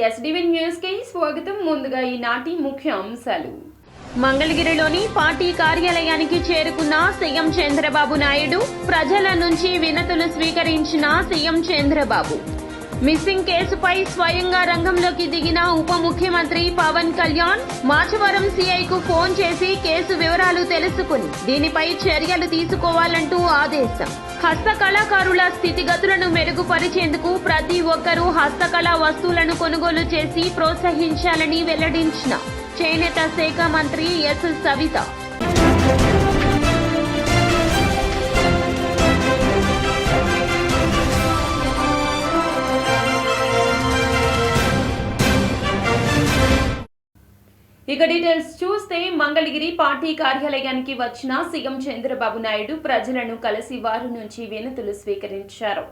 SDV news కి స్వాగతం. ముందుగా ఈనాటి ముఖ్య అంశాలు. మంగళగిరిలోని పార్టీ కార్యాలయానికి చేరుకున్న సీఎం చంద్రబాబు నాయుడు. ప్రజల నుంచి వినతులు స్వీకరించిన సీఎం చంద్రబాబు. మిస్సింగ్ కేసుపై స్వయంగా రంగంలోకి దిగిన ఉప ముఖ్యమంత్రి పవన్ కళ్యాణ్. మాచవరం సీఐకు ఫోన్ చేసి కేసు వివరాలు తెలుసుకుని దీనిపై చర్యలు తీసుకోవాలంటూ ఆదేశం. హస్తకళాకారుల స్థితిగతులను మెరుగుపరిచేందుకు ప్రతి ఒక్కరూ హస్తకళా వస్తువులను కొనుగోలు చేసి ప్రోత్సహించాలని వెల్లడించిన చేనేత శాఖ మంత్రి ఎస్ సవిత. ఇక డీటెయిల్స్ చూస్తే మంగళగిరి పార్టీ కార్యాలయానికి వచ్చిన సీఎం చంద్రబాబు నాయుడు ప్రజలను కలిసి వారి నుంచి వినతులు స్వీకరించారు.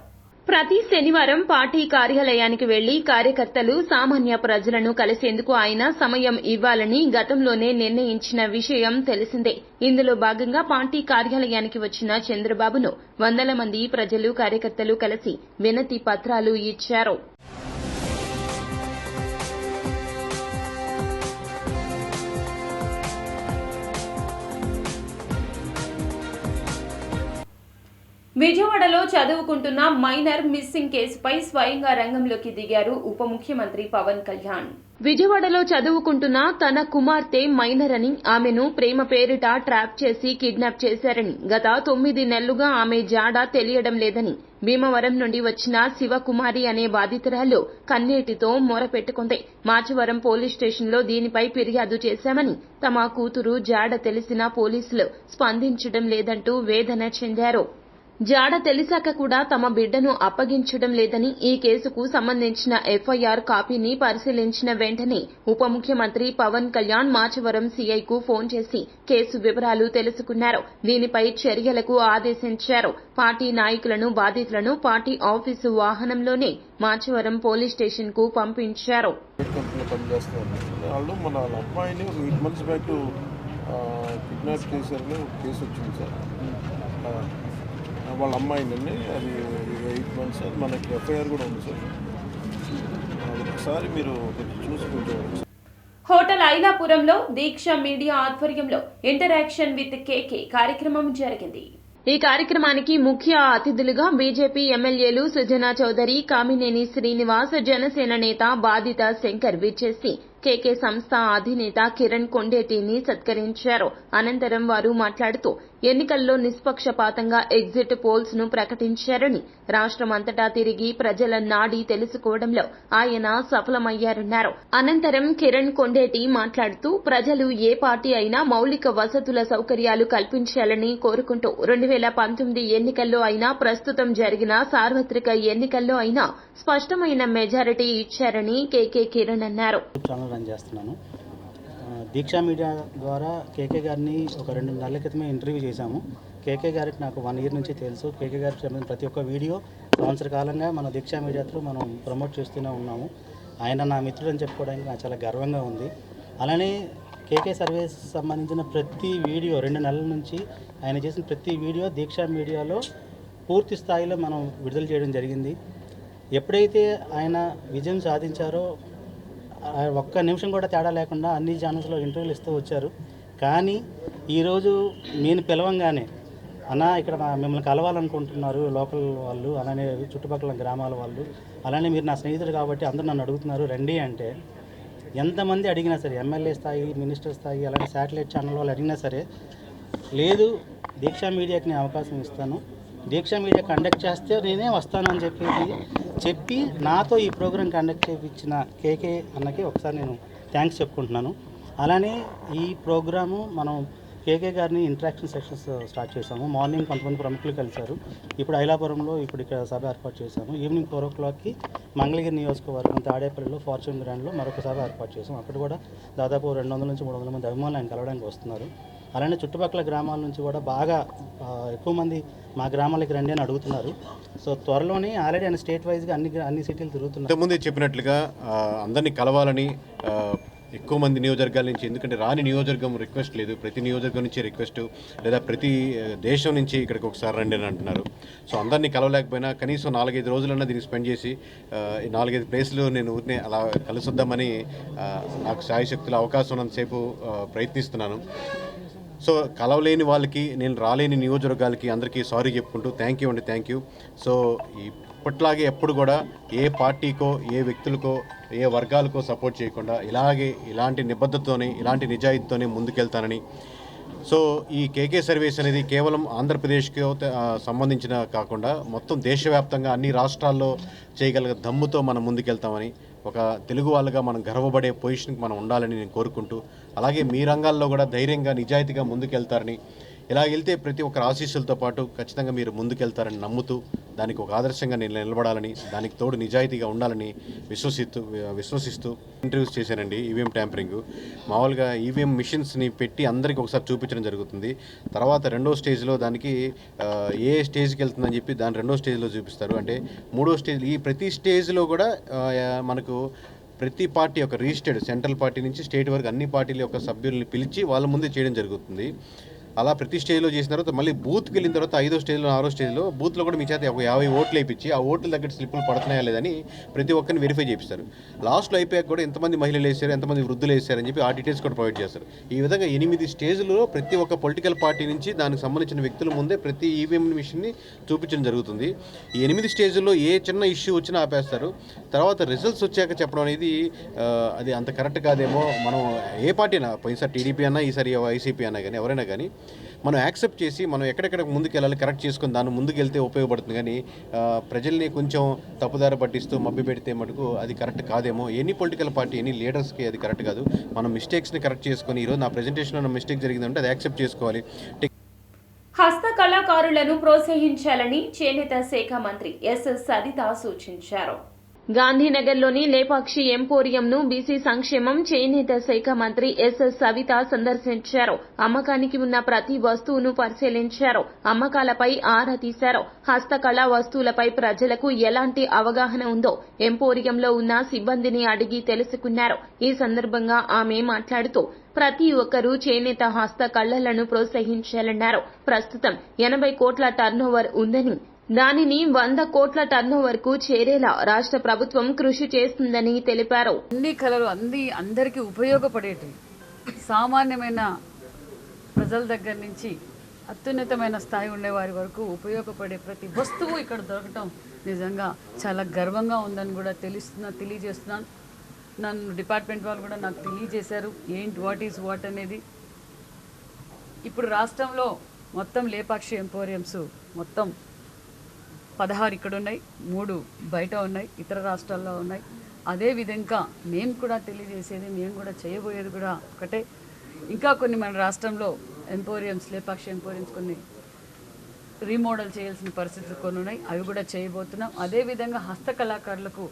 ప్రతి శనివారం పార్టీ కార్యాలయానికి వెళ్లి కార్యకర్తలు సామాన్య ప్రజలను కలిసేందుకు ఆయన సమయం ఇవ్వాలని గతంలోనే నిర్ణయించిన విషయం తెలిసిందే. ఇందులో భాగంగా పార్టీ కార్యాలయానికి వచ్చిన చంద్రబాబును వందల మంది ప్రజలు కార్యకర్తలు కలిసి వినతి పత్రాలు ఇచ్చారు. విజయవాడలో చదువుకుంటున్న మైనర్ మిస్సింగ్ కేసుపై స్వయంగా రంగంలోకి దిగారు ఉప ముఖ్యమంత్రి పవన్ కళ్యాణ్. విజయవాడలో చదువుకుంటున్న తన కుమార్తె మైనర్ అని, ఆమెను ప్రేమ పేరిట ట్రాప్ చేసి కిడ్నాప్ చేశారని, గత 9 నెలలుగా ఆమె జాడ తెలియడం లేదని భీమవరం నుండి వచ్చిన శివకుమారి అనే బాధితురాలు కన్నీటితో మొరపెట్టుకుంది. మాచవరం పోలీస్ స్టేషన్లో దీనిపై ఫిర్యాదు చేశామని, తమ కూతురు జాడ తెలిసినా పోలీసులు స్పందించడం లేదంటూ వేదన చెందారు. జాడ తెలిసాక కూడా తమ బిడ్డను అప్పగించడం లేదని, ఈ కేసుకు సంబంధించిన ఎఫ్ఐఆర్ కాపీని పరిశీలించిన వెంటనే ఉప ముఖ్యమంత్రి పవన్ కళ్యాణ్ మాచవరం సీఐకు ఫోన్ చేసి కేసు వివరాలు తెలుసుకున్నారు. దీనిపై చర్యలకు ఆదేశించారు. పార్టీ నాయకులను, బాధితులను పార్టీ ఆఫీసు వాహనంలోనే మాచవరం పోలీస్ స్టేషన్ కు పంపించారు. వాళ్ళ అమ్మాయినండి, అది 8 months, మనకి ఎఫ్ఐఆర్ కూడా ఉంది సార్. ఒకసారి మీరు చూసి కొంచెం. హోటల్ ఐలాపురంలో దీక్ష మీడియా ఆధ్వర్యంలో ఇంటరాక్షన్ విత్ కేకే కార్యక్రమం జరిగింది. ఈ కార్యక్రమానికి ముఖ్య అతిథులుగా బీజేపీ ఎమ్మెల్యేలు సుజనా చౌదరి, కామినేని శ్రీనివాస్, జనసేన నేత బాధిత శంకర్ విచ్చేసి కేకే సంస్థ అధినేత కిరణ్ కొండేటిని సత్కరించారు. అనంతరం వారు మాట్లాడుతూ ఎన్నికల్లో నిష్పక్షపాతంగా ఎగ్జిట్ పోల్స్ ను ప్రకటించారని, రాష్ట్రమంతటా తిరిగి ప్రజల నాడి తెలుసుకోవడంలో ఆయన సఫలమయ్యారన్నారు. అనంతరం కిరణ్ కొండేటి మాట్లాడుతూ ప్రజలు ఏ పార్టీ అయినా మౌలిక వసతుల సౌకర్యాలు కల్పించాలని కోరుకుంటూ 2019 ఎన్నికల్లో అయినా, ప్రస్తుతం జరిగిన సార్వత్రిక ఎన్నికల్లో అయినా స్పష్టమైన మెజారిటీ ఇచ్చారని కేకే కిరణ్ అన్నారు. రన్ చేస్తున్నాను. దీక్షా మీడియా ద్వారా కేకే గారిని ఒక 2 నెలల క్రితమే ఇంటర్వ్యూ చేశాము. కేకే గారికి నాకు 1 year నుంచి తెలుసు. కేకే గారికి సంబంధించిన ప్రతి ఒక్క వీడియో సంవత్సర కాలంగా మన దీక్షా మీడియాతో మనం ప్రమోట్ చేస్తూనే ఉన్నాము. ఆయన నా మిత్రుడు అని చెప్పుకోవడానికి నాకు చాలా గర్వంగా ఉంది. అలానే కేకే సర్వీస్ సంబంధించిన ప్రతి వీడియో 2 నెలల నుంచి ఆయన చేసిన ప్రతి వీడియో దీక్షా మీడియాలో పూర్తి స్థాయిలో మనం విడుదల చేయడం జరిగింది. ఎప్పుడైతే ఆయన విజయం సాధించారో ఒక్క నిమిషం కూడా తేడా లేకుండా అన్ని ఛానల్స్లో ఇంటర్వ్యూలు ఇస్తూ వచ్చారు. కానీ ఈరోజు నేను పిలవంగానే, అన్న ఇక్కడ మిమ్మల్ని కలవాలనుకుంటున్నారు లోకల్ వాళ్ళు, అలానే చుట్టుపక్కల గ్రామాల వాళ్ళు, అలానే మీరు నా స్నేహితుడు కాబట్టి అందరూ నన్ను అడుగుతున్నారు రండి అంటే, ఎంతమంది అడిగినా సరే, ఎమ్మెల్యే స్థాయి, మినిస్టర్ స్థాయి, అలానే శాటిలైట్ ఛానల్ వాళ్ళు అడిగినా సరే, లేదు దీక్షా మీడియాకి నేను అవకాశం ఇస్తాను, దీక్షా మీడియా కండక్ట్ చేస్తే నేనే వస్తాను అని చెప్పి నాతో ఈ ప్రోగ్రాం కండక్ట్ చేయించిన కేకే అన్నకి ఒకసారి నేను థ్యాంక్స్ చెప్పుకుంటున్నాను. అలానే ఈ ప్రోగ్రాము మనం కేకే గారిని ఇంటరాక్షన్ సెషన్స్ స్టార్ట్ చేశాము. మార్నింగ్ కొంతమంది ప్రముఖులు కలిశారు. ఇప్పుడు ఐలాపురంలో ఇక్కడ సభ ఏర్పాటు చేశాము. ఈవినింగ్ 4 o'clockకి మంగళగిరి నియోజకవర్గం తాడేపల్లిలో ఫార్చ్యూన్ గ్రాండ్లో మరొక సభ ఏర్పాటు చేశాం. అక్కడ కూడా దాదాపు 200 నుంచి 300 మంది అభిమానులు ఆయన కలవడానికి వస్తున్నారు. అలానే చుట్టుపక్కల గ్రామాల నుంచి కూడా బాగా ఎక్కువ మంది మా గ్రామాలకి రండి అని అడుగుతున్నారు. సో త్వరలోనే ఆల్రెడీ ఆయన స్టేట్ వైజ్గా అన్ని సిటీలు తిరుగుతున్నారు. ఇంతకుముందే చెప్పినట్లుగా అందరినీ కలవాలని ఎక్కువ మంది నియోజకవర్గాల నుంచి, ఎందుకంటే రాని నియోజకవర్గం రిక్వెస్ట్ లేదు, ప్రతి నియోజకవర్గం నుంచి రిక్వెస్ట్, లేదా ప్రతి దేశం నుంచి ఇక్కడికి ఒకసారి రండి అని అంటున్నారు. సో అందరినీ కలవలేకపోయినా కనీసం 4-5 రోజులన్నా దీనికి స్పెండ్ చేసి 4-5 ప్లేసులు నేను ఊరిని అలా కలుసొద్దామని నాకు శాయశక్తుల అవకాశం ఉన్నంతసేపు ప్రయత్నిస్తున్నాను. సో కలవలేని వాళ్ళకి, నేను రాలేని నియోజకవర్గాలకి అందరికీ సారీ చెప్పుకుంటూ థ్యాంక్ యూ అండి, థ్యాంక్ యూ. సో ఇప్పట్లాగే ఎప్పుడు కూడా ఏ పార్టీకో, ఏ వ్యక్తులకో, ఏ వర్గాలకో సపోర్ట్ చేయకుండా ఇలాంటి నిబద్ధతతోనే, ఇలాంటి నిజాయితీతోనే ముందుకెళ్తానని. సో ఈ కేకే సర్వీస్ అనేది కేవలం ఆంధ్రప్రదేశ్కి సంబంధించిన కాకుండా మొత్తం దేశవ్యాప్తంగా అన్ని రాష్ట్రాల్లో చేయగల దమ్ముతో మనం ముందుకెళ్తామని, ఒక తెలుగు వాళ్ళగా మనం గర్వపడే పొజిషన్కి మనం ఉండాలని నేను కోరుకుంటూ, అలాగే మీ రంగాల్లో కూడా ధైర్యంగా నిజాయితీగా ముందుకెళ్తారని, ఇలా వెళ్తే ప్రతి ఒక్కరి ఆశీస్సులతో పాటు ఖచ్చితంగా మీరు ముందుకెళ్తారని నమ్ముతూ, దానికి ఒక ఆదర్శంగా నేను నిలబడాలని, దానికి తోడు నిజాయితీగా ఉండాలని విశ్వసిస్తూ ఇంటర్వ్యూస్ చేశానండి. ఈవీఎం ట్యాంపరింగ్ మామూలుగా ఈవీఎం మిషన్స్ని పెట్టి అందరికీ ఒకసారి చూపించడం జరుగుతుంది. తర్వాత రెండో స్టేజ్లో దానికి ఏ స్టేజ్కి వెళ్తుందని చెప్పి దాని రెండో స్టేజ్లో చూపిస్తారు. అంటే మూడో స్టేజ్, ఈ ప్రతి స్టేజ్లో కూడా మనకు ప్రతి పార్టీ ఒక రిజిస్టర్డ్ సెంట్రల్ పార్టీ నుంచి స్టేట్ వరకు అన్ని పార్టీల యొక్క సభ్యుల్ని పిలిచి వాళ్ళ ముందే చేయడం జరుగుతుంది. అలా ప్రతి స్టేజ్లో చేసిన తర్వాత మళ్ళీ బూత్కి వెళ్ళిన తర్వాత 5వ స్టేజ్లో 6వ స్టేజ్లో బూత్లో కూడా మీ చేత ఒక 50 ఓట్లు వేయించి ఆ ఓట్ల దగ్గర స్లిప్పులు పడుతున్నాయా లేదని ప్రతి ఒక్కరిని వెరిఫై చేపిస్తారు. లాస్ట్లో అయిపోయాక కూడా ఎంతమంది మహిళలు వేసారు, ఎంతమంది వృద్ధులు వేసారని చెప్పి ఆ డీటెయిల్స్ కూడా ప్రొవైడ్ చేస్తారు. ఈ విధంగా 8 స్టేజ్లో ప్రతి ఒక్క పొలిటికల్ పార్టీ నుంచి దానికి సంబంధించిన వ్యక్తుల ముందే ప్రతి ఈవీఎం మిషన్ని చూపించడం జరుగుతుంది. ఈ 8 స్టేజ్లో ఏ చిన్న ఇష్యూ వచ్చినా ఆపేస్తారు. తర్వాత రిజల్ట్స్ వచ్చాక చెప్పడం అనేది అది అంత కరెక్ట్ కాదేమో. మనం ఏ పార్టీ అయినా, పోయినసారి టీడీపీ అన్నా, ఈసారి వైసీపీ అన్నా కానీ ఎవరైనా కానీ మనం యాక్సెప్ట్ చేసి మనం ఎక్కడెక్కడ ముందుకు వెళ్ళాలి కరెక్ట్ చేసుకొని దాన్ని ముందుకు వెళ్తే ఉపయోగపడుతుంది. కానీ ప్రజల్ని కొంచెం తప్పుదారి పట్టిస్తూ మభ్య పెడితే మటుకు అది కరెక్ట్ కాదేమో. ఎనీ పొలిటికల్ పార్టీ, ఎనీ లీడర్స్కి అది కరెక్ట్ కాదు. మనం మిస్టేక్స్ని కరెక్ట్ చేసుకొని, ఈరోజు నా ప్రెజెంటేషన్లో మిస్టేక్ జరిగిందంటే అది యాక్సెప్ట్ చేసుకోవాలి. హస్త కళాకారులను ప్రోత్సహించాలని చేనేత శాఖ మంత్రి ఎస్ సరిత సూచించారు. గాంధీనగర్లోని లేపాక్షి ఎంపోరియంను బీసీ సంక్షేమం చేనేత శాఖ మంత్రి ఎస్ సవిత సందర్శించారు. అమ్మకానికి ఉన్న ప్రతి వస్తువును పరిశీలించారు. అమ్మకాలపై ఆరా తీశారు. హస్తకళా వస్తువులపై ప్రజలకు ఎలాంటి అవగాహన ఉందో ఎంపోరియంలో ఉన్న సిబ్బందిని అడిగి తెలుసుకున్నారు. ఈ సందర్భంగా ఆమె మాట్లాడుతూ ప్రతి ఒక్కరూ చేనేత హస్త కళలను ప్రోత్సహించాలన్నారు. ప్రస్తుతం 80 కోట్ల టర్నోవర్ ఉందని, దానిని 100 కోట్ల టర్నోవర్ కు చేరేలా రాష్ట్ర ప్రభుత్వం కృషి చేస్తుందని తెలిపారు. అన్ని కళలు అందరికీ ఉపయోగపడేటివి, సామాన్యమైన ప్రజల దగ్గర నుంచి అత్యున్నతమైన స్థాయి ఉండే వారి వరకు ఉపయోగపడే ప్రతి వస్తువు ఇక్కడ దొరకటం నిజంగా చాలా గర్వంగా ఉందని కూడా తెలియజేస్తున్నాను. నన్ను డిపార్ట్మెంట్ వాళ్ళు కూడా నాకు తెలియజేశారు వాట్ ఈజ్ వాట్ అనేది. ఇప్పుడు రాష్ట్రంలో మొత్తం లేపాక్షి ఎంపోరియంస్ మొత్తం 16 ఇక్కడ ఉన్నాయి, 3 బయట ఉన్నాయి, ఇతర రాష్ట్రాల్లో ఉన్నాయి. అదేవిధంగా మేము కూడా తెలియజేసేది, మేము కూడా చేయబోయేది కూడా ఒకటే. ఇంకా కొన్ని మన రాష్ట్రంలో లేపాక్షి ఎంపోరియంస్ కొన్ని రీమోడల్ చేయాల్సిన పరిస్థితులు కొన్ని ఉన్నాయి, అవి కూడా చేయబోతున్నాం. అదేవిధంగా హస్తకళాకారులకు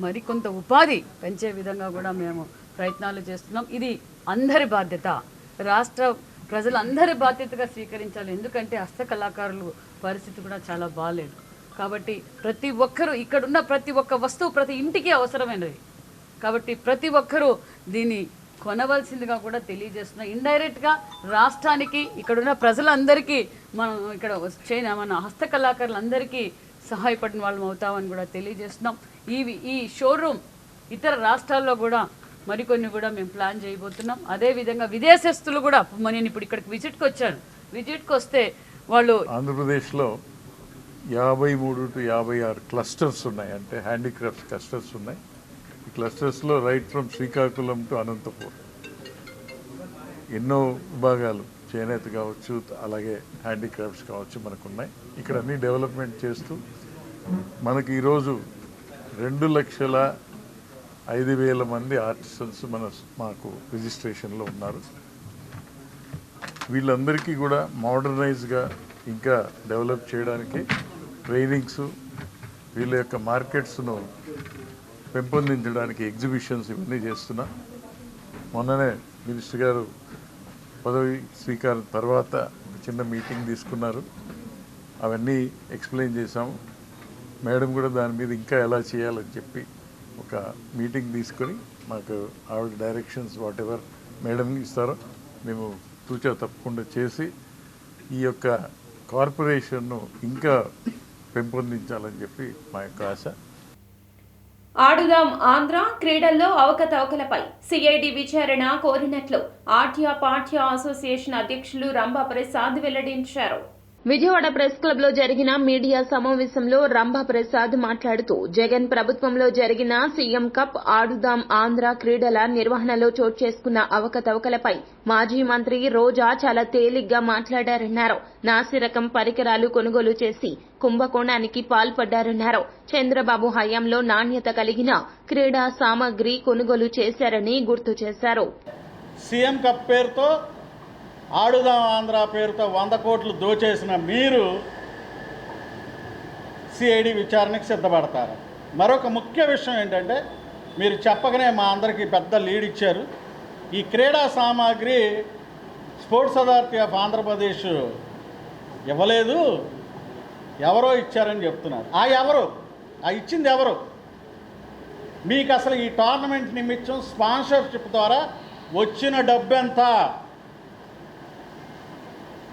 మరికొంత ఉపాధి పెంచే విధంగా కూడా మేము ప్రయత్నాలు చేస్తున్నాం. ఇది అందరి బాధ్యత, రాష్ట్ర ప్రజలందరి బాధ్యతగా స్వీకరించాలి. ఎందుకంటే హస్తకళాకారులు పరిస్థితి కూడా చాలా బాగాలేదు. కాబట్టి ప్రతి ఒక్కరూ, ఇక్కడున్న ప్రతి ఒక్క వస్తువు ప్రతి ఇంటికి అవసరమైనది. కాబట్టి ప్రతి ఒక్కరూ దీన్ని కొనవలసిందిగా కూడా తెలియజేస్తున్నాం. ఇండైరెక్ట్గా రాష్ట్రానికి, ఇక్కడున్న ప్రజలందరికీ మనం ఇక్కడ మన హస్తకళాకారులందరికీ సహాయపడిన వాళ్ళం అవుతామని కూడా తెలియజేస్తున్నాం. ఈ షోరూమ్ ఇతర రాష్ట్రాల్లో కూడా మరికొన్ని కూడా మేము ప్లాన్ చేయబోతున్నాం. అదేవిధంగా విదేశస్తులు కూడా, నేను ఇప్పుడు ఇక్కడికి విజిట్కి వచ్చాను, విజిట్కి వస్తే వాళ్ళు ఆంధ్రప్రదేశ్లో 53 to 56 క్లస్టర్స్ ఉన్నాయి, అంటే హ్యాండీక్రాఫ్ట్స్ క్లస్టర్స్ ఉన్నాయి. ఈ క్లస్టర్స్లో right from Srikakulam to Anantapur ఎన్నో విభాగాలు, చేనేత కావచ్చు, అలాగే హ్యాండీక్రాఫ్ట్స్ కావచ్చు మనకున్నాయి. ఇక్కడ అన్ని డెవలప్మెంట్ చేస్తూ మనకి ఈరోజు 2,05,000 మంది ఆర్టిసన్స్ మాకు రిజిస్ట్రేషన్లో ఉన్నారు. వీళ్ళందరికీ కూడా మోడర్నైజ్గా ఇంకా డెవలప్ చేయడానికి ట్రైనింగ్స్, వీళ్ళ యొక్క మార్కెట్స్ను పెంపొందించడానికి ఎగ్జిబిషన్స్ ఇవన్నీ చేస్తున్నా. మొన్ననే మినిస్టర్ గారు పదవి స్వీకారం తర్వాత ఒక చిన్న మీటింగ్ తీసుకున్నారు, అవన్నీ ఎక్స్ప్లెయిన్ చేశాము. మేడం కూడా దాని మీద ఇంకా ఎలా చేయాలని చెప్పి ఒక ఒక మీటింగ్ తీసుకొని మాకు ఆవిడ డైరెక్షన్స్ వాట్ ఎవర్ మేడం ఇస్తారో మేము తూచా తప్పకుండా చేసి ఈ యొక్క కార్పొరేషన్ను ఇంకా పెంపొందించాలని చెప్పి మా యొక్క ఆశ. ఆడుదాం ఆంధ్ర క్రీడల్లో అవకతవకలపై సిఐడి విచారణ కోరినట్లు ఆట్య పాఠ్య అసోసియేషన్ అధ్యక్షులు రంభా ప్రసాద్ వెల్లడించారు. విజయవాడ ప్రెస్ క్లబ్ లో జరిగిన మీడియా సమావేశంలో రంభా ప్రసాద్ మాట్లాడుతూ జగన్ ప్రభుత్వంలో జరిగిన సీఎం కప్ ఆడుదాం ఆంధ్ర క్రీడల నిర్వహణలో చోటు చేసుకున్న అవకతవకలపై మాజీ మంత్రి రోజా చాలా తేలిగ్గా మాట్లాడారన్నారు. నాసిరకం పరికరాలు కొనుగోలు చేసి కుంభకోణానికి పాల్పడ్డారన్నారు. చంద్రబాబు హయాంలో నాణ్యత కలిగిన క్రీడా సామగ్రి కొనుగోలు చేశారని గుర్తు చేశారు. సీఎం కప్ పేరుతో ఆడుదాం ఆంధ్ర పేరుతో 100 కోట్లు దోచేసిన మీరు సిఐడి విచారణకు సిద్ధపడతారు. మరొక ముఖ్య విషయం ఏంటంటే మీరు చెప్పగానే మా అందరికీ పెద్ద లీడ్ ఇచ్చారు. ఈ క్రీడా సామాగ్రి స్పోర్ట్స్ అథారిటీ ఆఫ్ ఆంధ్రప్రదేశ్ ఇవ్వలేదు, ఎవరో ఇచ్చారని చెప్తున్నారు. ఆ ఇచ్చింది ఎవరు? మీకు అసలు ఈ టోర్నమెంట్ నిమిత్తం స్పాన్సర్షిప్ ద్వారా వచ్చిన డబ్బు ఎంత?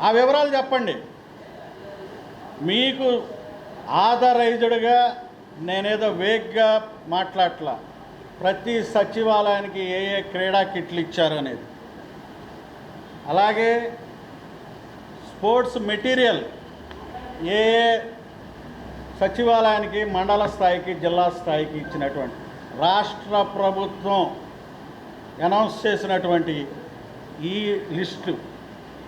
ఆ వివరాలు చెప్పండి. మీకు ఆథరైజ్డ్గా నేనేదో వేగ్గా మాట్లాడట్లా. ప్రతి సచివాలయానికి ఏ క్రీడా కిట్లు ఇచ్చారు అనేది, అలాగే స్పోర్ట్స్ మెటీరియల్ ఏ సచివాలయానికి మండల స్థాయికి జిల్లా స్థాయికి ఇచ్చినటువంటి రాష్ట్ర ప్రభుత్వం అనౌన్స్ చేసినటువంటి ఈ లిస్టు,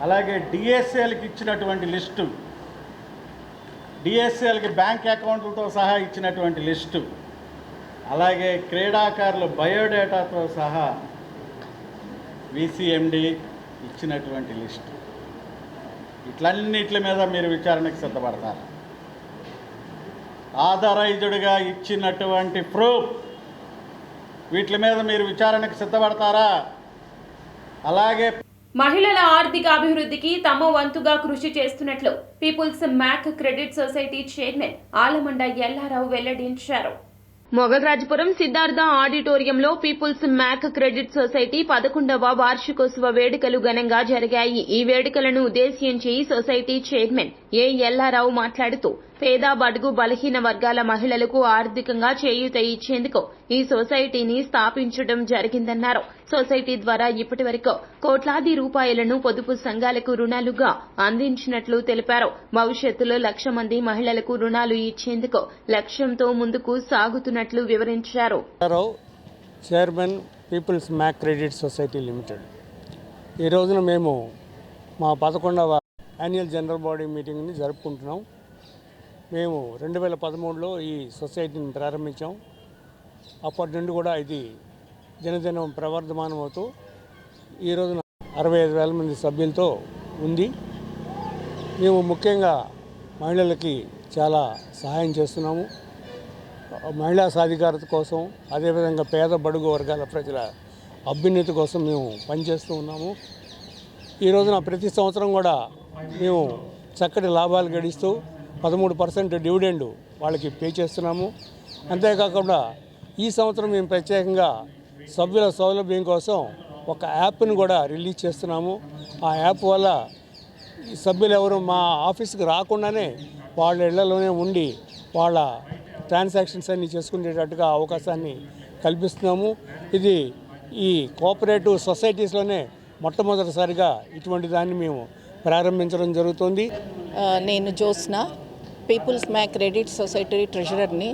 అలాగే డిఎస్ఏలకి ఇచ్చినటువంటి లిస్టు, డిఎస్ఏలకి బ్యాంక్ అకౌంట్లతో సహా ఇచ్చినటువంటి లిస్టు, అలాగే క్రీడాకారుల బయోడేటాతో సహా విసిఎండి ఇచ్చినటువంటి లిస్టు, ఇట్లన్నిటి మీద మీరు విచారణకు సిద్ధపడతారు. ఆథరైజ్డ్గా ఇచ్చినటువంటి ప్రూఫ్, వీటి మీద మీరు విచారణకు సిద్ధపడతారా? అలాగే మహిళల ఆర్థిక అభివృద్ధికి తమ వంతుగా కృషి చేస్తున్నట్లు peoples Mac credit society chairman Alamanda Ellarao వెల్లడించారు. మొగల్రాజపురం సిద్ధార్థ ఆడిటోరియంలో పీపుల్స్ మ్యాక్ క్రెడిట్ సొసైటీ 11వ వార్షికోత్సవ వేడుకలు ఘనంగా జరిగాయి. ఈ వేడుకలను ఉద్దేశించి సొసైటీ చైర్మన్ ఏ ఎల్లారావు మాట్లాడుతూ పేద బడుగు బలహీన వర్గాల మహిళలకు ఆర్థికంగా చేయూత ఇచ్చేందుకు ఈ సొసైటీని స్థాపించడం జరిగిందన్నారు. సొసైటీ ద్వారా ఇప్పటి వరకు కోట్లాది రూపాయలను పొదుపు సంఘాలకు రుణాలుగా అందించినట్లు తెలిపారు. భవిష్యత్తులో 1,00,000 మంది మహిళలకు రుణాలు ఇచ్చేందుకు లక్ష్యంతో ముందుకు సాగుతున్నట్లు వివరించారు. Chairman peoples Mac credit society limited. ఈ రోజున మేము మా 11వ యాన్యువల్ జనరల్ బాడీ మీటింగ్ని జరుపుకుంటున్నాం. మేము 2013లో ఈ సొసైటీని ప్రారంభించాం. అప్పటి నుండి కూడా ఇది దినదినం ప్రవర్ధమానం అవుతూ ఈ రోజున 65,000 మంది సభ్యులతో ఉంది. మేము ముఖ్యంగా మహిళలకి చాలా సహాయం చేస్తున్నాము. మహిళా సాధికారత కోసం, అదేవిధంగా పేద బడుగు వర్గాల ప్రజల అభ్యున్నతి కోసం మేము పనిచేస్తూ ఉన్నాము. ఈ రోజున ప్రతి సంవత్సరం కూడా మేము చక్కటి లాభాలు గడిస్తూ 13% డివిడెండ్ వాళ్ళకి పే చేస్తున్నాము. అంతేకాకుండా ఈ సంవత్సరం మేము ప్రత్యేకంగా సభ్యుల సౌలభ్యం కోసం ఒక యాప్ను కూడా రిలీజ్ చేస్తున్నాము. ఆ యాప్ వల్ల ఈ సభ్యులు ఎవరు మా ఆఫీస్కి రాకుండానే వాళ్ళ ఇళ్లలోనే ఉండి వాళ్ళ ట్రాన్సాక్షన్స్ అన్నీ చేసుకునేటట్టుగా అవకాశాన్ని కల్పిస్తున్నాము. ఇది ఈ కోఆపరేటివ్ సొసైటీస్లోనే మొట్టమొదటిసారిగా ఇటువంటి దాన్ని మేము ప్రారంభించడం జరుగుతుంది. నేను Jyotsna, people's Mac credit society ట్రెజరర్ని.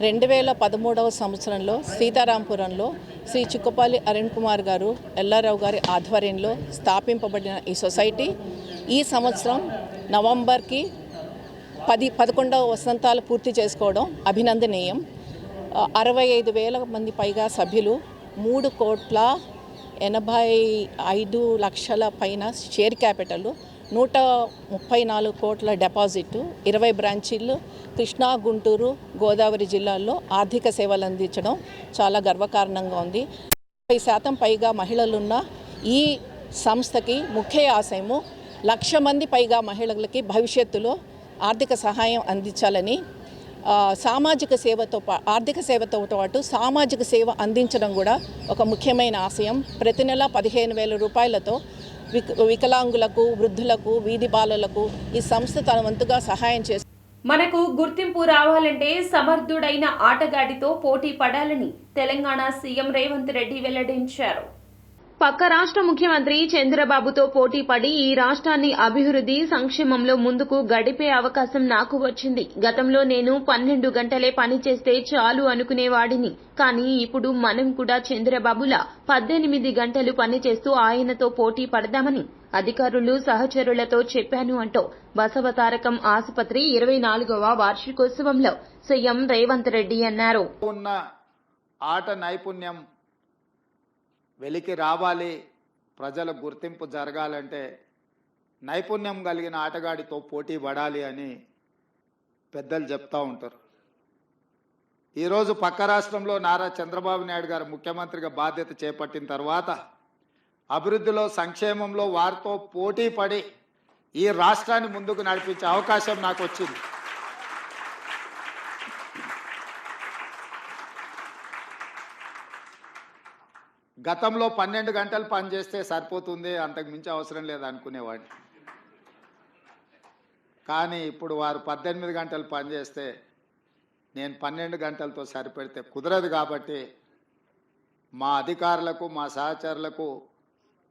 2013వ సంవత్సరంలో సీతారాంపురంలో శ్రీ చుక్కపల్లి అరుణ్ కుమార్ గారు, ఎల్లారావు గారి ఆధ్వర్యంలో స్థాపింపబడిన ఈ సొసైటీ ఈ సంవత్సరం నవంబర్కి 11వ వసంతాలు పూర్తి చేసుకోవడం అభినందనీయం. 65,000 మంది పైగా సభ్యులు, 3,85,00,000 పైన షేర్ క్యాపిటల్, 134 కోట్ల డిపాజిట్, 20 బ్రాంచీలు కృష్ణా, గుంటూరు, గోదావరి జిల్లాల్లో ఆర్థిక సేవలు అందించడం చాలా గర్వకారణంగా ఉంది. 50% పైగా మహిళలున్న ఈ సంస్థకి ముఖ్య ఆశయము 1,00,000 మంది పైగా మహిళలకి భవిష్యత్తులో ఆర్థిక సహాయం అందించాలని. సామాజిక సేవతో ఆర్థిక సేవతో పాటు సామాజిక సేవ అందించడం కూడా ఒక ముఖ్యమైన ఆశయం. ప్రతి నెల 15,000 రూపాయలతో వికలాంగులకు, వృద్ధులకు, వీధి బాలలకు ఈ సంస్థ తన వంతుగా సహాయం చేస్తుంది. మనకు గుర్తింపు రావాలంటే సమర్థుడైన ఆటగాడితో పోటీ పడాలని తెలంగాణ సీఎం రేవంత్ రెడ్డి వెల్లడించారు. పక్క రాష్ట్ర ముఖ్యమంత్రి చంద్రబాబుతో పోటీ పడి ఈ రాష్ట్రాన్ని అభివృద్ధి సంక్షేమంలో ముందుకు గడిపే అవకాశం నాకు వచ్చింది. గతంలో నేను 12 గంటలే పని చేస్తే చాలు అనుకునేవాడిని. కానీ ఇప్పుడు మనం కూడా చంద్రబాబులా 18 గంటలు పనిచేస్తూ ఆయనతో పోటీ పడదామని అధికారులు, సహచరులతో చెప్పాను అంటూ బసవతారకం ఆసుపత్రి 24వ వార్షికోత్సవంలో సీఎం రేవంత్ రెడ్డి అన్నారు. ఉన్న ఆట నైపుణ్యం వెలికి రావాలి, ప్రజల గుర్తింపు జరగాలంటే నైపుణ్యం కలిగిన ఆటగాడితో పోటీ పడాలి అని పెద్దలు చెప్తూ ఉంటారు. ఈరోజు పక్క రాష్ట్రంలో నారా చంద్రబాబు నాయుడు గారు ముఖ్యమంత్రిగా బాధ్యత చేపట్టిన తర్వాత అభివృద్ధిలో, సంక్షేమంలో వారితో పోటీ పడి ఈ రాష్ట్రాన్ని ముందుకు నడిపించే అవకాశం నాకు వచ్చింది. గతంలో 12 గంటలు పనిచేస్తే సరిపోతుంది, అంతకు మించి అవసరం లేదు అనుకునేవాడిని. కానీ ఇప్పుడు వారు 18 గంటలు పనిచేస్తే నేను 12 గంటలతో సరిపెడితే కుదరదు. కాబట్టి మా అధికారులకు, మా సహచరులకు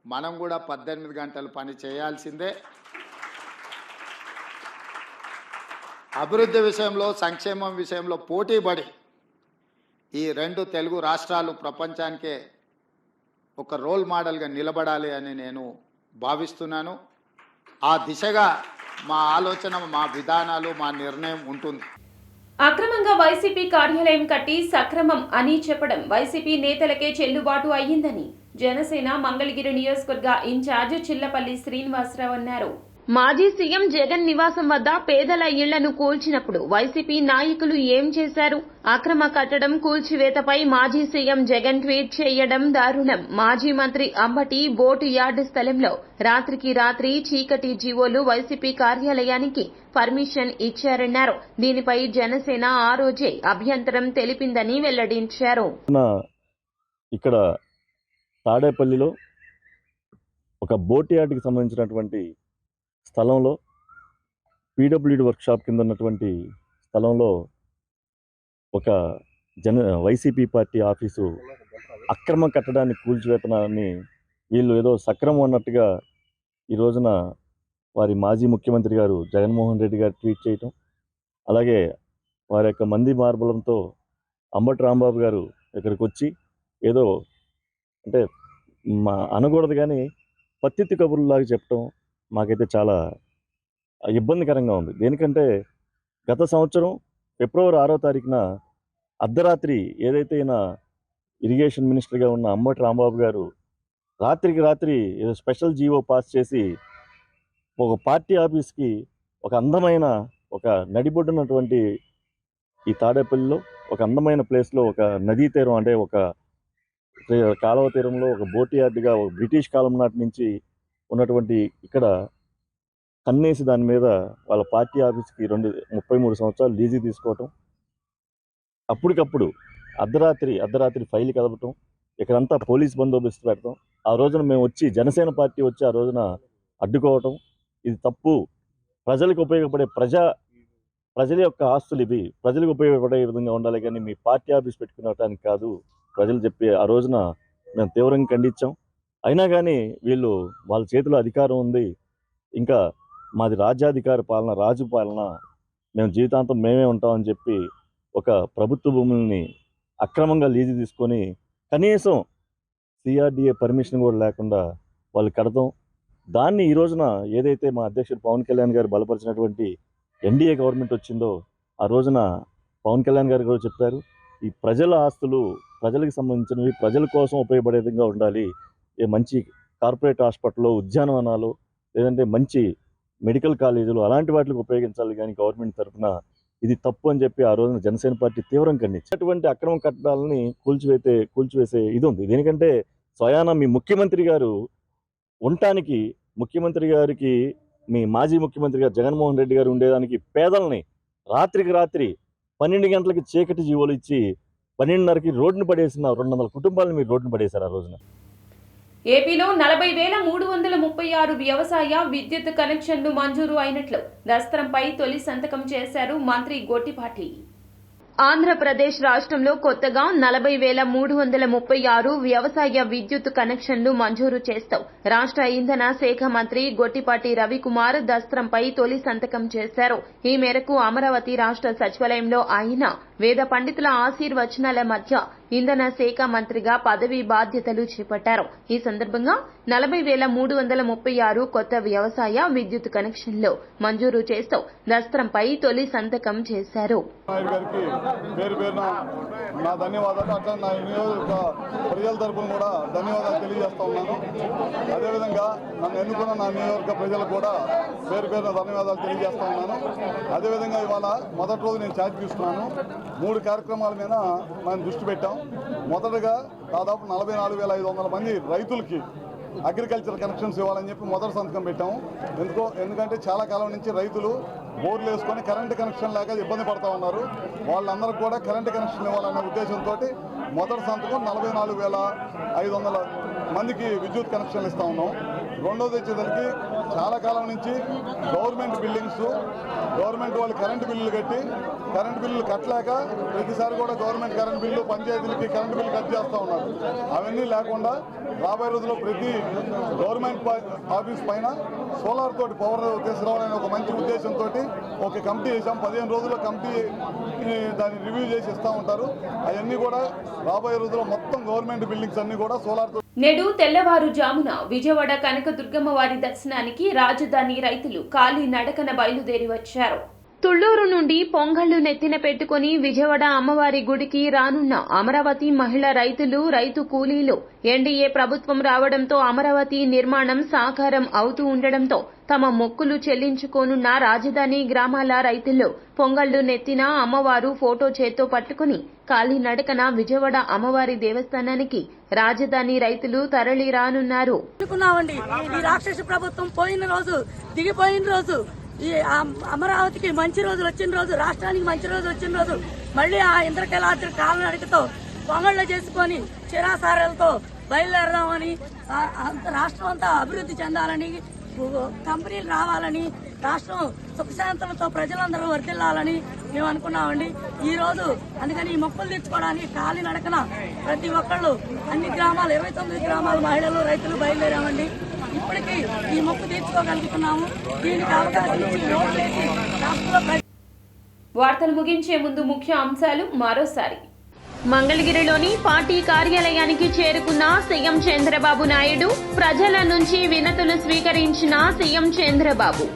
మనం కూడా 18 గంటలు పని చేయాల్సిందే. అభివృద్ధి విషయంలో, సంక్షేమం విషయంలో పోటీపడి ఈ 2 తెలుగు రాష్ట్రాలు ప్రపంచానికే ఒక రోల్ మోడల్గా నిలబడాలి అని నేను భావిస్తున్నాను. ఆ దిశగా మా ఆలోచన, మా విధానాలు, మా నిర్ణయం ఉంటుంది. అక్రమంగా వైసీపీ కార్యాలయం కట్టి సక్రమం అని చెప్పడం వైసీపీ నేతలకే చెల్లుబాటు అయ్యిందని జనసేన మంగళగిరి నియోజకవర్గ ఇన్ఛార్జ్ చిల్లపల్లి శ్రీనివాసరావు అన్నారు. మాజీ సీఎం జగన్ నివాసం వద్ద పేదల ఇళ్లను కూల్చినప్పుడు వైసీపీ నాయకులు ఏం చేశారు? అక్రమ కట్టడం కూల్చివేతపై మాజీ సీఎం జగన్ ట్వీట్ చేయడం దారుణం. మాజీ మంత్రి అంబటి బోటు యార్డు స్థలంలో రాత్రికి రాత్రి చీకటి జీవోలు వైసీపీ కార్యాలయానికి పర్మిషన్ ఇచ్చారన్నారు. దీనిపై జనసేన ఆ రోజే అభ్యంతరం తెలిపిందని వెల్లడించారు. ఇక్కడ తాడేపల్లిలో ఒక బోట్ యార్డుకి సంబంధించినటువంటి స్థలంలో పీడబ్ల్యూడీ వర్క్షాప్ కింద ఉన్నటువంటి స్థలంలో ఒక వైసీపీ పార్టీ ఆఫీసు అక్రమ కట్టడాన్ని కూల్చివేతనాన్ని వీళ్ళు ఏదో సక్రమం అన్నట్టుగా ఈ రోజున వారి మాజీ ముఖ్యమంత్రి గారు జగన్మోహన్ రెడ్డి గారు ట్వీట్ చేయటం, అలాగే వారి యొక్క మంది మార్బలంతో అంబటి రాంబాబు గారు ఇక్కడికి వచ్చి ఏదో అంటే అనకూడదు కానీ పత్తిత్తి కబుర్లాగా చెప్పడం మాకైతే చాలా ఇబ్బందికరంగా ఉంది. దేనికంటే గత సంవత్సరం ఫిబ్రవరి 6వ తారీఖున అర్ధరాత్రి ఏదైతే ఈయన ఇరిగేషన్ మినిస్టర్గా ఉన్న అంబటి రాంబాబు గారు రాత్రికి రాత్రి ఏదో స్పెషల్ జీవో పాస్ చేసి ఒక పార్టీ ఆఫీస్కి ఒక అందమైన ఒక నడిబొడ్డున్నటువంటి ఈ తాడేపల్లిలో ఒక అందమైన ప్లేస్లో ఒక నదీ తీరం అంటే ఒక కాలువ తీరంలో ఒక బోట్ యార్డుగా ఒక బ్రిటిష్ కాలం నాటి నుంచి ఉన్నటువంటి ఇక్కడ కన్నేసి దాని మీద వాళ్ళ పార్టీ ఆఫీస్కి 33 సంవత్సరాలు లీజు తీసుకోవటం, అప్పటికప్పుడు అర్ధరాత్రి ఫైల్ కదపటం, ఇక్కడంతా పోలీస్ బందోబస్తు పెడతాం. ఆ రోజున మేము వచ్చి జనసేన పార్టీ వచ్చి ఆ రోజున అడ్డుకోవటం ఇది తప్పు. ప్రజలకు ఉపయోగపడే ప్రజల యొక్క ఆస్తులు ఇవి, ప్రజలకు ఉపయోగపడే విధంగా ఉండాలి కానీ మీ పార్టీ ఆఫీస్ పెట్టుకునటానికి కాదు ప్రజలు చెప్పి ఆ రోజున మేము తీవ్రంగా ఖండించాం. అయినా కానీ వీళ్ళు వాళ్ళ చేతిలో అధికారం ఉంది, ఇంకా మాది రాజ్యాధికార పాలన, రాజు పాలన, మేము జీవితాంతం మేమే ఉంటామని చెప్పి ఒక ప్రభుత్వ భూముల్ని అక్రమంగా లీజు తీసుకొని కనీసం సిఆర్డీఏ పర్మిషన్ కూడా లేకుండా వాళ్ళు కడతాం. దాన్ని ఈ రోజున ఏదైతే మా అధ్యక్షుడు పవన్ కళ్యాణ్ గారు బలపరిచినటువంటి ఎన్డీఏ గవర్నమెంట్ వచ్చిందో ఆ రోజున పవన్ కళ్యాణ్ గారు కూడా చెప్పారు, ఈ ప్రజల ఆస్తులు ప్రజలకు సంబంధించినవి, ప్రజల కోసం ఉపయోగపడే విధంగా ఉండాలి. మంచి కార్పొరేట్ హాస్పిటల్లో, ఉద్యానవనాలు, లేదంటే మంచి మెడికల్ కాలేజీలు అలాంటి వాటికి ఉపయోగించాలి కానీ గవర్నమెంట్ తరఫున ఇది తప్పు అని చెప్పి ఆ రోజున జనసేన పార్టీ తీవ్రంగా ఖండించింది. అటువంటి అక్రమ కట్టడాలని కూల్చివేసే ఇది ఉంది. దేనికంటే స్వయాన మీ ముఖ్యమంత్రి గారు ఉండటానికి, ముఖ్యమంత్రి గారికి మీ మాజీ ముఖ్యమంత్రి గారు జగన్మోహన్ రెడ్డి గారు ఉండేదానికి పేదల్ని రాత్రికి రాత్రి 12 గంటలకి చీకటి జీవోలు ఇచ్చి 12:30కి రోడ్డును పడేసిన 200 కుటుంబాలను మీరు రోడ్డును పడేశారు ఆ రోజున. ఏపీలో 40,336 వ్యవసాయ విద్యుత్ కనెక్షన్లు మంజూరు అయినట్లు దస్త్రంపై తొలి సంతకం చేశారు మంత్రి గొట్టిపాటి. ఆంధ్రప్రదేశ్ రాష్ట్రంలో కొత్తగా 40,336 వ్యవసాయ విద్యుత్ కనెక్షన్లు మంజూరు చేస్తూ రాష్ట్ర ఇంధన శాఖ మంత్రి గొట్టిపాటి రవికుమార్ దస్త్రంపై తొలి సంతకం చేశారు. ఈ మేరకు అమరావతి రాష్ట్ర సచివాలయంలో ఆయన వేద పండితుల ఆశీర్వచనాల మధ్య ఇంధన శాఖ మంత్రిగా పదవీ బాధ్యతలు చేపట్టారు. ఈ సందర్భంగా 40,336 కొత్త వ్యవసాయ విద్యుత్ కనెక్షన్లు మంజూరు చేస్తూ దస్త్రంపై తొలి సంతకం చేశారు. పేరు పేరున నా ధన్యవాదాలు. అట్లా నా నియోజక ప్రజల తరపున కూడా ధన్యవాదాలు తెలియజేస్తా ఉన్నాను. అదేవిధంగా నన్ను ఎన్నుకున్న నా నియోజక ప్రజలకు కూడా పేరు పేరున ధన్యవాదాలు తెలియజేస్తా ఉన్నాను. అదేవిధంగా ఇవాళ మొదటి రోజు నేను ఛార్జ్ తీసుకున్నాను. 3 కార్యక్రమాల మీద మనం దృష్టి పెట్టాం. మొదటగా దాదాపు 44,500 మంది రైతులకి అగ్రికల్చర్ కనెక్షన్స్ ఇవ్వాలని చెప్పి మొదటి సంతకం పెట్టాము. ఎందుకంటే చాలా కాలం నుంచి రైతులు బోర్లు వేసుకొని కరెంటు కనెక్షన్ లేక ఇబ్బంది పడుతూ ఉన్నారు. వాళ్ళందరికీ కూడా కరెంటు కనెక్షన్ ఇవ్వాలనే ఉద్దేశంతో మొదటి సంతకం 44,500 మందికి విద్యుత్ కనెక్షన్లు ఇస్తూ ఉన్నాం. రెండోది వచ్చేసరికి చాలా కాలం నుంచి గవర్నమెంట్ బిల్డింగ్స్ గవర్నమెంట్ వాళ్ళు కరెంటు బిల్లులు కట్టి కరెంటు బిల్లులు కట్టలేక ప్రతిసారి కూడా గవర్నమెంట్ కరెంటు బిల్లు పంచాయతీలకి కరెంటు బిల్లు కట్ చేస్తూ ఉన్నారు. అవన్నీ లేకుండా రాబోయే రోజుల్లో ప్రతి గవర్నమెంట్ ఆఫీస్ పైన సోలార్ తోటి పవర్ తీసుకురావాలనే ఒక మంచి ఉద్దేశంతో ఒక కమిటీ చేసాం. 15 రోజుల్లో కమిటీ దాన్ని రివ్యూ చేసి ఇస్తూ ఉంటారు. అవన్నీ కూడా రాబోయే రోజుల్లో మొత్తం గవర్నమెంట్ బిల్డింగ్స్ అన్ని కూడా సోలార్. నేడు తెల్లవారుజామున విజయవాడ కనకదుర్గమ్మ వారి దర్శనానికి రాజధాని రైతులు కాలి నడకన బయలుదేరి వచ్చారు. తుళ్లూరు నుండి పొంగళ్లు నెత్తిన పెట్టుకుని విజయవాడ అమ్మవారి గుడికి రానున్న అమరావతి మహిళా రైతులు, రైతు కూలీలు ఎన్డీఏ ప్రభుత్వం రావడంతో అమరావతి నిర్మాణం సాకారం అవుతూ ఉండడంతో తమ మొక్కులు చెల్లించుకోనున్న రాజధాని గ్రామాల రైతులు పొంగళ్లు నెత్తిన అమ్మవారు ఫోటో చేత్తో పట్టుకుని కాలినడకన విజయవాడ అమ్మవారి దేవస్థానానికి రాజధాని రైతులు తరలి రానున్నారు. ఈ రాక్షస ప్రభుత్వం పోయిన రోజు, దిగిపోయిన రోజు, ఈ అమరావతికి మంచి రోజులు వచ్చిన రోజు, రాష్ట్రానికి మంచి రోజులు వచ్చిన రోజు మళ్ళీ ఆ ఇంద్రకీలాద్రి కాలినడకతో పొంగళ్ళు చేసుకొని చిరాసారాలతో బయలుదేరదామని, రాష్ట్రం అంతా అభివృద్ధి చెందాలని, కంపెనీలు రావాలని, రాష్ట్రం సుఖశాంతులతో ప్రజలందరూ వర్ధిల్లాలని మేము అనుకున్నామండి. ఈ రోజు అందుకని ఈ మొక్కులు తీర్చుకోవడానికి కాలినడకన ప్రతి ఒక్కళ్ళు అన్ని గ్రామాలు 29 గ్రామాల మహిళలు, రైతులు బయలుదేరామండి. ఇప్పటికీ ఈ మొక్కు తీర్చుకోగలుగుతున్నాము. దీనికి అవకాశం ఇచ్చి రాష్ట్రంలో. వార్తలు ముగించే ముందు ముఖ్య అంశాలు మరోసారి. మంగళగిరిలోని పార్టీ కార్యాలయానికి చేరుకున్న సీఎం చంద్రబాబు నాయుడు, ప్రజల నుంచి వినతులు స్వీకరించిన సీఎం చంద్రబాబు.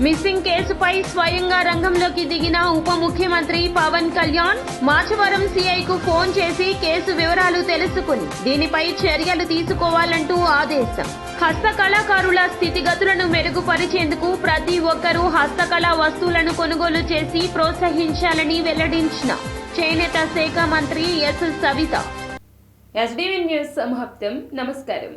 మిస్సింగ్ కేసుపై స్వయంగా రంగంలోకి దిగిన ఉప ముఖ్యమంత్రి పవన్ కళ్యాణ్ మాచవరం సీఐకు ఫోన్ చేసి కేసు వివరాలు తెలుసుకుని దీనిపై చర్యలు తీసుకోవాలంటూ ఆదేశం. హస్తకళాకారుల స్థితిగతులను మెరుగుపరిచేందుకు ప్రతి ఒక్కరూ హస్తకళా వస్తువులను కొనుగోలు చేసి ప్రోత్సహించాలని వెల్లడించిన చేనేత శాఖ మంత్రి ఎస్ సవిత. ఎస్డీవీ న్యూస్ సమాప్తం. నమస్కారం.